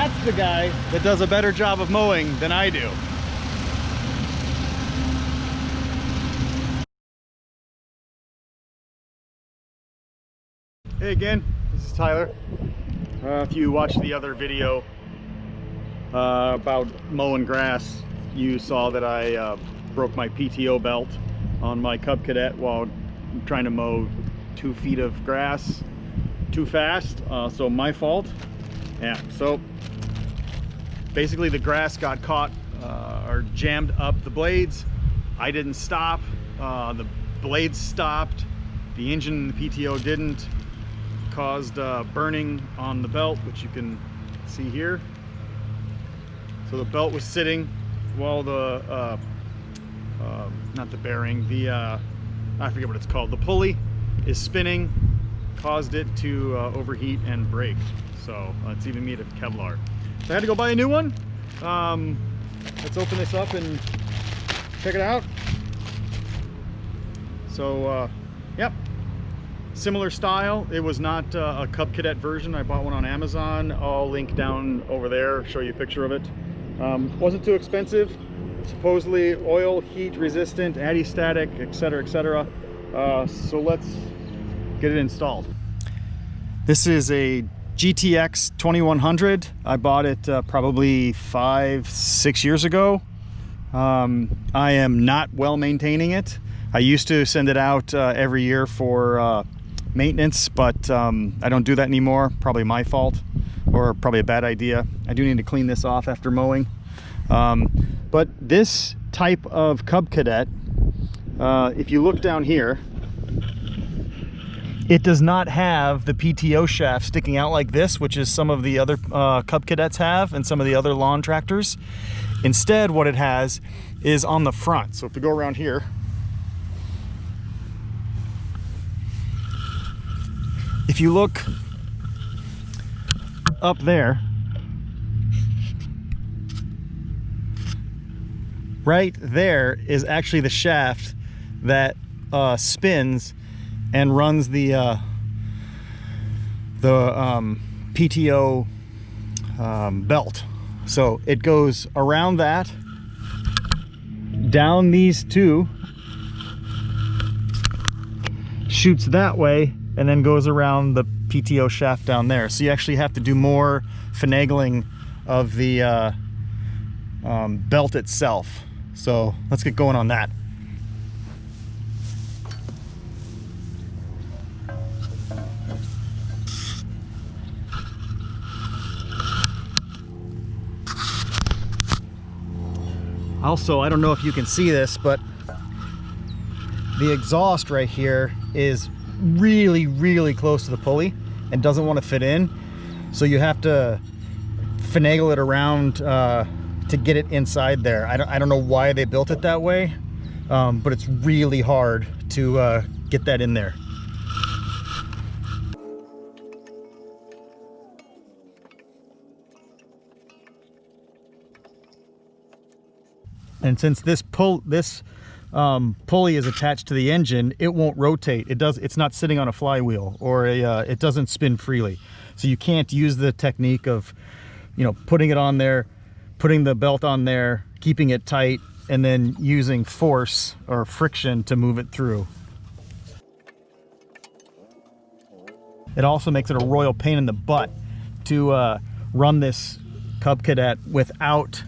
that's the guy that does a better job of mowing than I do. Hey again, this is Tyler. If you watched the other video about mowing grass, you saw that I broke my PTO belt on my Cub Cadet while trying to mow 2 feet of grass too fast, so my fault. Yeah, so basically the grass got caught or jammed up the blades. I didn't stop, the blades stopped, the engine and the PTO didn't. Caused burning on the belt, which you can see here. So the belt was sitting while the not the bearing, the I forget what it's called, the pulley is spinning, caused it to overheat and break. So it's even made of Kevlar. So I had to go buy a new one. Let's open this up and check it out. So yep, similar style. It was not a Cub Cadet version. I bought one on Amazon. I'll link down over there, show you a picture of it. Wasn't too expensive. Supposedly oil, heat resistant, anti-static, etc., etc. So let's get it installed. This is a GTX 2100. I bought it probably 5-6 years ago. I am not well maintaining it. I used to send it out every year for maintenance, but I don't do that anymore. Probably my fault, or probably a bad idea. I do need to clean this off after mowing. But this type of Cub Cadet, if you look down here, it does not have the PTO shaft sticking out like this, which is some of the other Cub Cadets have and some of the other lawn tractors. Instead, what it has is on the front. So if we go around here, if you look up there, right there is actually the shaft that spins and runs the PTO belt. So it goes around that, down these two, shoots that way, and then goes around the PTO shaft down there. So you actually have to do more finagling of the belt itself. So let's get going on that. Also, I don't know if you can see this, but the exhaust right here is really, really close to the pulley and doesn't want to fit in. So you have to finagle it around to get it inside there. I don't know why they built it that way, but it's really hard to get that in there. And since this pulley is attached to the engine, it won't rotate. It's not sitting on a flywheel, or it doesn't spin freely. So you can't use the technique of, you know, putting it on there, putting the belt on there, keeping it tight, and then using force or friction to move it through. It also makes it a royal pain in the butt to run this Cub Cadet without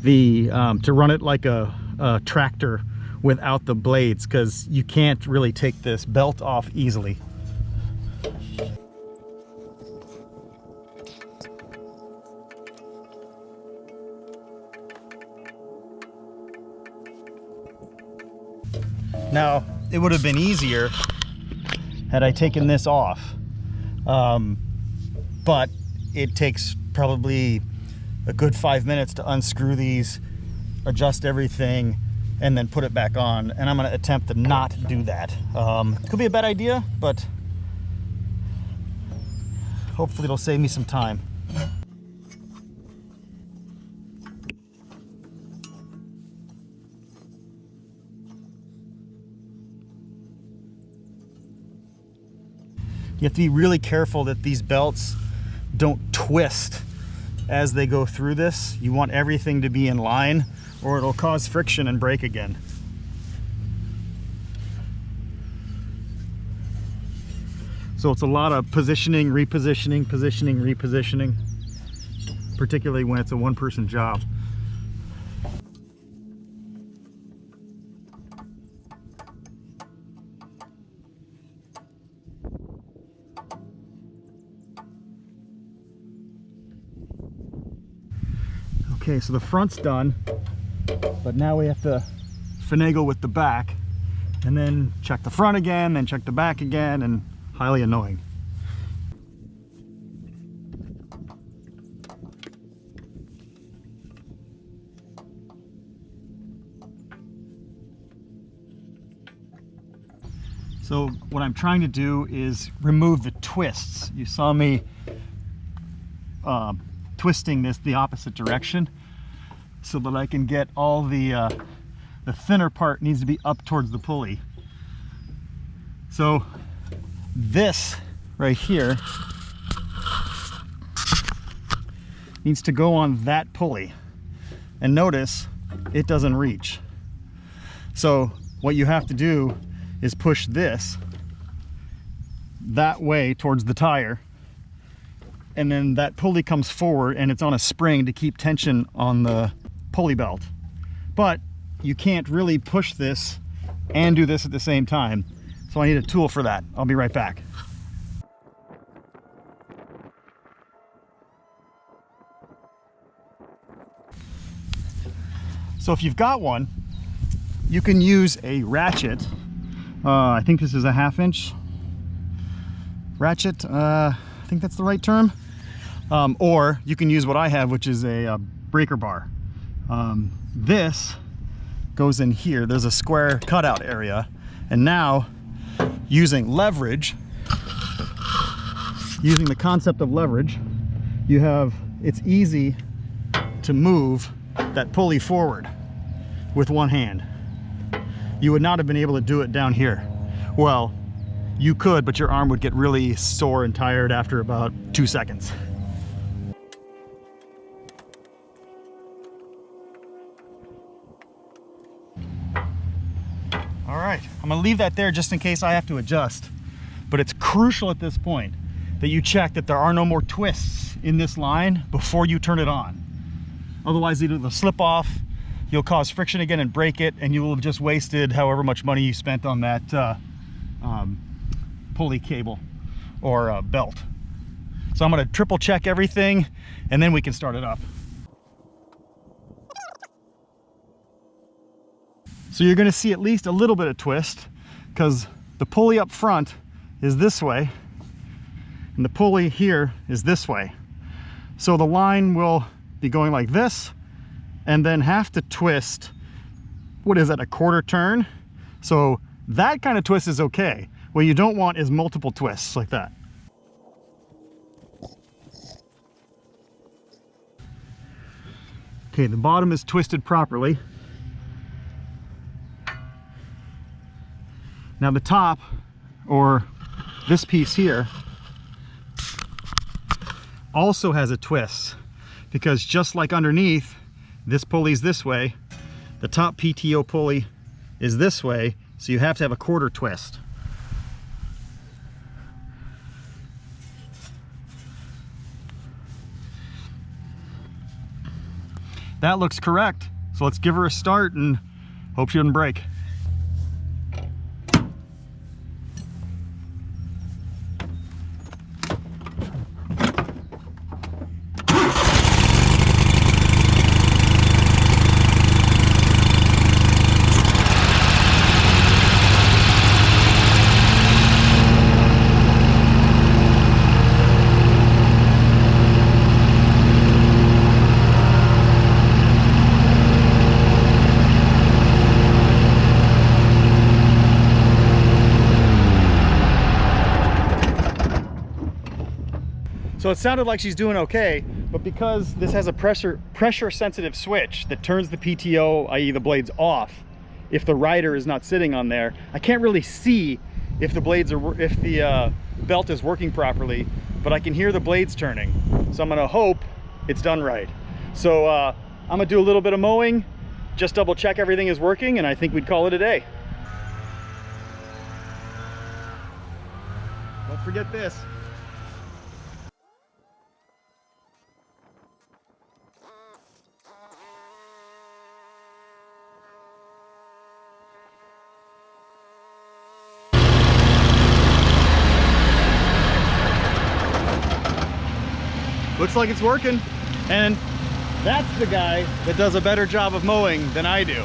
the to run it like a tractor without the blades, because you can't really take this belt off easily. Now, it would have been easier had I taken this off, but it takes probably a good 5 minutes to unscrew these, adjust everything, and then put it back on. And I'm going to attempt to not do that. Could be a bad idea, but hopefully it'll save me some time. You have to be really careful that these belts don't twist as they go through this. You want everything to be in line or it'll cause friction and break again. So it's a lot of positioning, repositioning, positioning, repositioning, particularly when it's a one-person job. Okay, so the front's done, but now we have to finagle with the back and then check the front again, then check the back again, and highly annoying. So what I'm trying to do is remove the twists. You saw me twisting this the opposite direction so that I can get all the thinner part needs to be up towards the pulley. So this right here needs to go on that pulley, and notice it doesn't reach. So what you have to do is push this that way towards the tire, and then that pulley comes forward and it's on a spring to keep tension on the pulley belt. But you can't really push this and do this at the same time. So I need a tool for that. I'll be right back. So if you've got one, you can use a ratchet. I think this is a 1/2 inch ratchet. I think that's the right term. Or you can use what I have, which is a breaker bar. This goes in here. There's a square cutout area. And now, using leverage, using the concept of leverage, it's easy to move that pulley forward with one hand. You would not have been able to do it down here. Well, you could, but your arm would get really sore and tired after about 2 seconds. All right, I'm gonna leave that there just in case I have to adjust. But it's crucial at this point that you check that there are no more twists in this line before you turn it on. Otherwise it'll slip off, you'll cause friction again and break it, and you will have just wasted however much money you spent on that pulley cable or belt. So I'm gonna triple check everything and then we can start it up. So you're gonna see at least a little bit of twist because the pulley up front is this way and the pulley here is this way. So the line will be going like this and then have to twist, what is that, a 1/4 turn? So that kind of twist is okay. What you don't want is multiple twists like that. Okay, the bottom is twisted properly. Now the top, or this piece here, also has a twist because just like underneath, this pulley's this way, the top PTO pulley is this way, so you have to have a 1/4 twist. That looks correct, so let's give her a start and hope she doesn't break. So it sounded like she's doing okay, but because this has a pressure sensitive switch that turns the PTO, i.e. the blades, off if the rider is not sitting on there, I can't really see if the belt is working properly, but I can hear the blades turning. So I'm gonna hope it's done right. So I'm gonna do a little bit of mowing, just double check everything is working, and I think we'd call it a day. Don't forget this. Looks like it's working. And that's the guy that does a better job of mowing than I do.